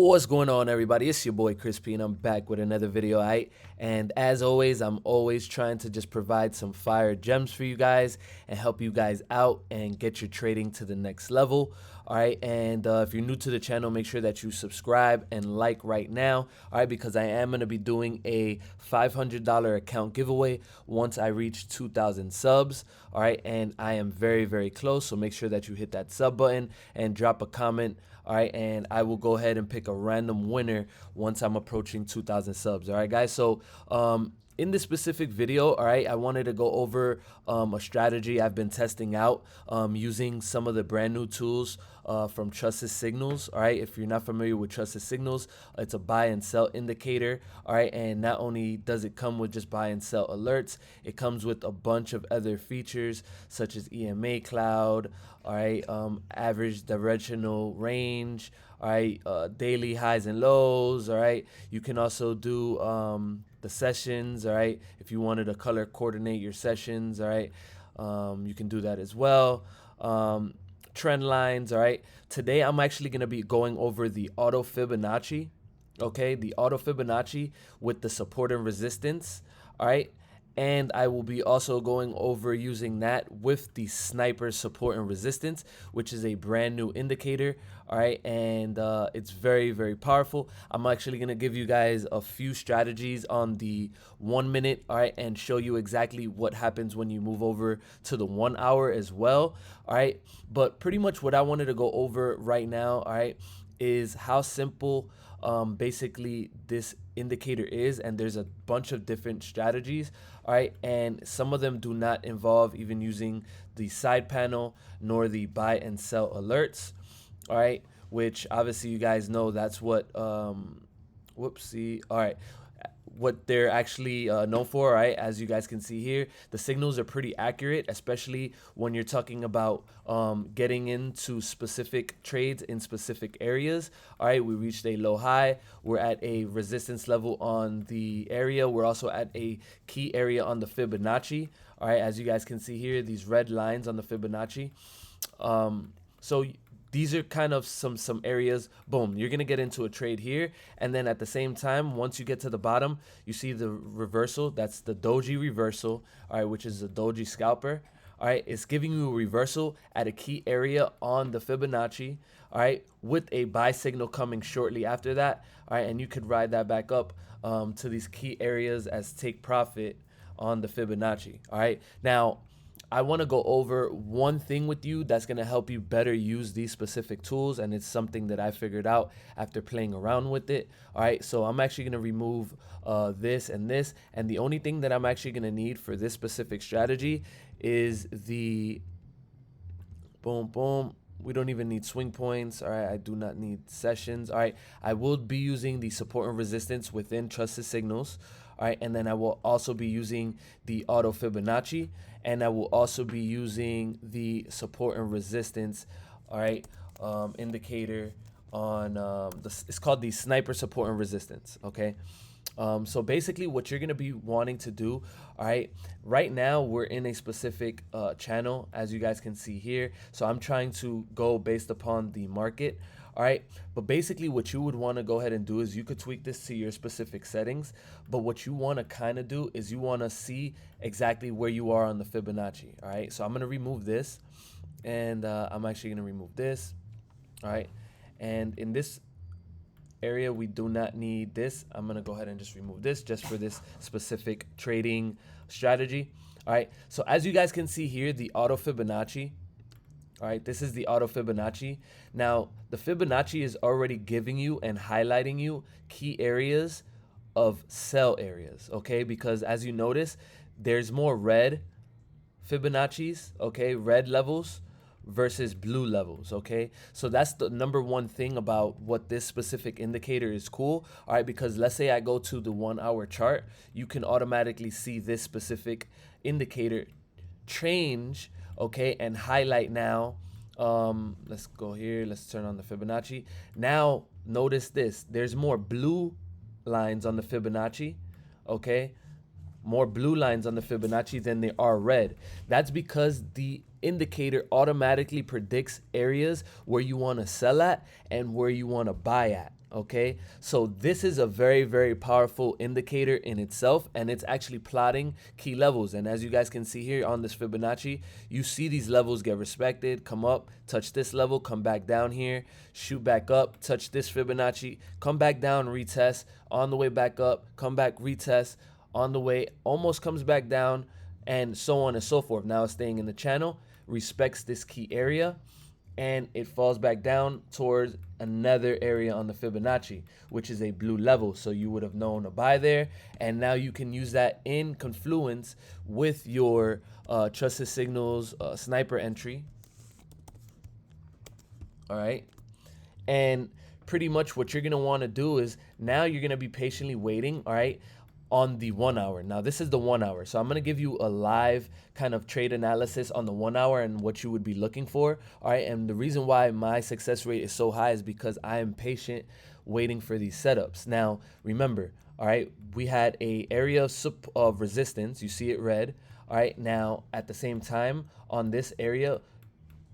What's going on, everybody? It's your boy Crispy, and I'm back with another video. And as always, I'm always trying to just provide some fire gems for you guys and help you guys out and get your trading to the next level. All right, and if you're new to the channel, make sure that you subscribe and like right now. All right, because I am going to be doing a $500 account giveaway once I reach 2,000 subs. All right, and I am very, very close. So make sure that you hit that sub button and drop a comment. All right, and I will go ahead and pick a random winner once I'm approaching 2,000 subs. All right, guys. So in this specific video, all right, I wanted to go over a strategy I've been testing out using some of the brand new tools from Trusted Signals. All right, if you're not familiar with Trusted Signals, it's a buy and sell indicator. All right, and not only does it come with just buy and sell alerts, it comes with a bunch of other features such as EMA Cloud. All right, average directional range. All right, daily highs and lows. All right, you can also do the sessions. All right, if you wanted to color coordinate your sessions. All right, you can do that as well. Trend lines. All right, today I'm actually going to be going over the auto Fibonacci. Okay, the auto Fibonacci with the support and resistance. All right, and I will be also going over using that with the sniper support and resistance, which is a brand new indicator. All right, and it's very, very powerful. I'm actually going to give you guys a few strategies on the 1 minute, all right, and show you exactly what happens when you move over to the 1 hour as well. All right, but pretty much what I wanted to go over right now, all right, is how simple basically this indicator is, and there's a bunch of different strategies. All right, and some of them do not involve even using the side panel nor the buy and sell alerts. All right, which obviously you guys know that's what whoopsie, all right, what they're actually known for. Right, as you guys can see here, the signals are pretty accurate, especially when you're talking about getting into specific trades in specific areas. All right, we reached a low high, we're at a resistance level on the area, we're also at a key area on the Fibonacci. All right, as you guys can see here, these red lines on the Fibonacci. So these are kind of some areas. Boom, you're gonna get into a trade here, and then at the same time, once you get to the bottom, you see the reversal. That's the doji reversal, all right, which is a doji scalper. All right, it's giving you a reversal at a key area on the Fibonacci, all right, with a buy signal coming shortly after that. All right, and you could ride that back up to these key areas as take profit on the Fibonacci. All right, now I want to go over one thing with you that's going to help you better use these specific tools, and it's something that I figured out after playing around with it. All right, so I'm actually going to remove this and this, and the only thing that I'm actually going to need for this specific strategy is the boom, boom. We don't even need swing points. All right, I do not need sessions. All right, I will be using the support and resistance within Trusted Signals. All right, and then I will also be using the auto Fibonacci, and I will also be using the support and resistance, all right, indicator on it's called the sniper support and resistance. Okay, so basically what you're going to be wanting to do, all right, right now we're in a specific channel, as you guys can see here. So I'm trying to go based upon the market. All right, but basically what you would want to go ahead and do is you could tweak this to your specific settings, but what you want to kind of do is you want to see exactly where you are on the Fibonacci. All right, so I'm going to remove this, and I'm actually going to remove this. All right, and in this area we do not need this. I'm going to go ahead and just remove this just for this specific trading strategy. All right, so as you guys can see here, the auto Fibonacci, all right, this is the auto Fibonacci. Now, the Fibonacci is already giving you and highlighting you key areas of sell areas, okay? Because as you notice, there's more red Fibonacci's, okay, red levels versus blue levels, okay? So that's the number one thing about what this specific indicator is cool, all right? Because let's say I go to the 1 hour chart, you can automatically see this specific indicator change, okay, and highlight now. Let's go here, let's turn on the Fibonacci. Now notice this, there's more blue lines on the Fibonacci, okay, more blue lines on the Fibonacci than there are red. That's because the indicator automatically predicts areas where you want to sell at and where you want to buy at. Okay, so this is a very, very powerful indicator in itself, and it's actually plotting key levels. And as you guys can see here on this Fibonacci, you see these levels get respected, come up, touch this level, come back down here, shoot back up, touch this Fibonacci, come back down, retest, on the way back up, come back, retest, on the way, almost comes back down, and so on and so forth. Now it's staying in the channel, respects this key area, and it falls back down towards another area on the Fibonacci, which is a blue level. So you would have known to buy there, and now you can use that in confluence with your trusted signals sniper entry. All right, and pretty much what you're gonna want to do is now you're gonna be patiently waiting, all right, on the 1 hour. Now this is the 1 hour, so I'm gonna give you a live kind of trade analysis on the 1 hour and what you would be looking for. All right, and the reason why my success rate is so high is because I am patient waiting for these setups. Now remember, all right, we had a area of resistance. You see it red. All right, now at the same time on this area,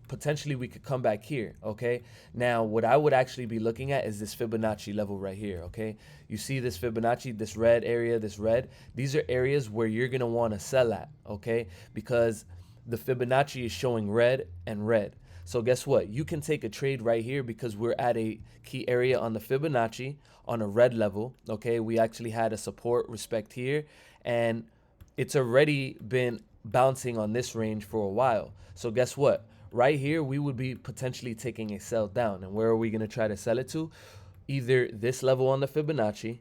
potentially we could come back here. Okay, now what I would actually be looking at is this Fibonacci level right here. Okay, you see this Fibonacci, this red area, this red, these are areas where you're gonna want to sell at. Okay, because the Fibonacci is showing red and red. So guess what, you can take a trade right here because we're at a key area on the Fibonacci on a red level. Okay, we actually had a support respect here, and it's already been bouncing on this range for a while. So guess what, right here we would be potentially taking a sell down. And where are we going to try to sell it to? Either this level on the Fibonacci.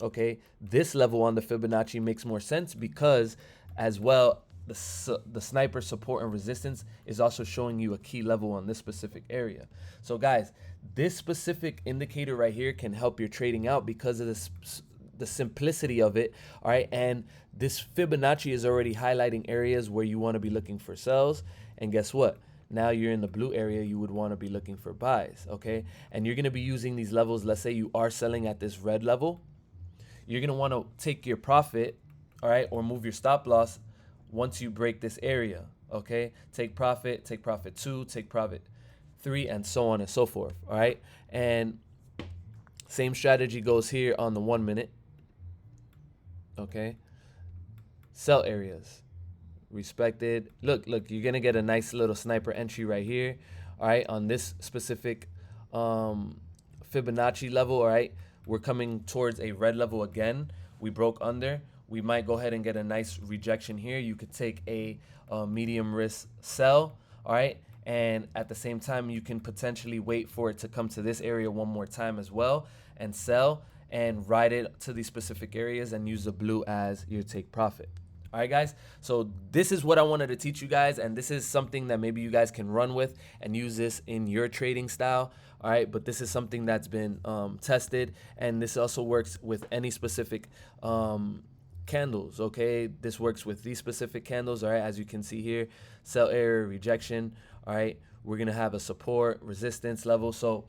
Okay, this level on the Fibonacci makes more sense because as well the sniper support and resistance is also showing you a key level on this specific area. So guys, this specific indicator right here can help your trading out because of this, the simplicity of it. All right, and this Fibonacci is already highlighting areas where you want to be looking for sells, and guess what, now you're in the blue area, you would want to be looking for buys. Okay, and you're going to be using these levels. Let's say you are selling at this red level, you're going to want to take your profit, all right, or move your stop loss once you break this area. Okay, take profit 2, take profit 3, and so on and so forth. All right, and same strategy goes here on the 1 minute. Okay, sell areas respected. Look, you're gonna get a nice little sniper entry right here. All right, on this specific Fibonacci level. All right, we're coming towards a red level again. We broke under. We might go ahead and get a nice rejection here. You could take a medium risk sell. All right, and at the same time you can potentially wait for it to come to this area one more time as well and sell and ride it to these specific areas and use the blue as your take profit. All right, guys, so this is what I wanted to teach you guys, and this is something that maybe you guys can run with and use this in your trading style. All right, but this is something that's been tested, and this also works with any specific candles. Okay, this works with these specific candles. All right, as you can see here, sell area, rejection. All right, we're gonna have a support, resistance level. So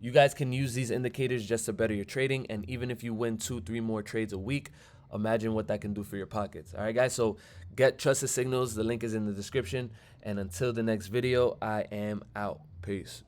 you guys can use these indicators just to better your trading, and even if you win 2-3 more trades a week, imagine what that can do for your pockets. All right, guys, so get trusted signals. The link is in the description, and until the next video, I am out. Peace.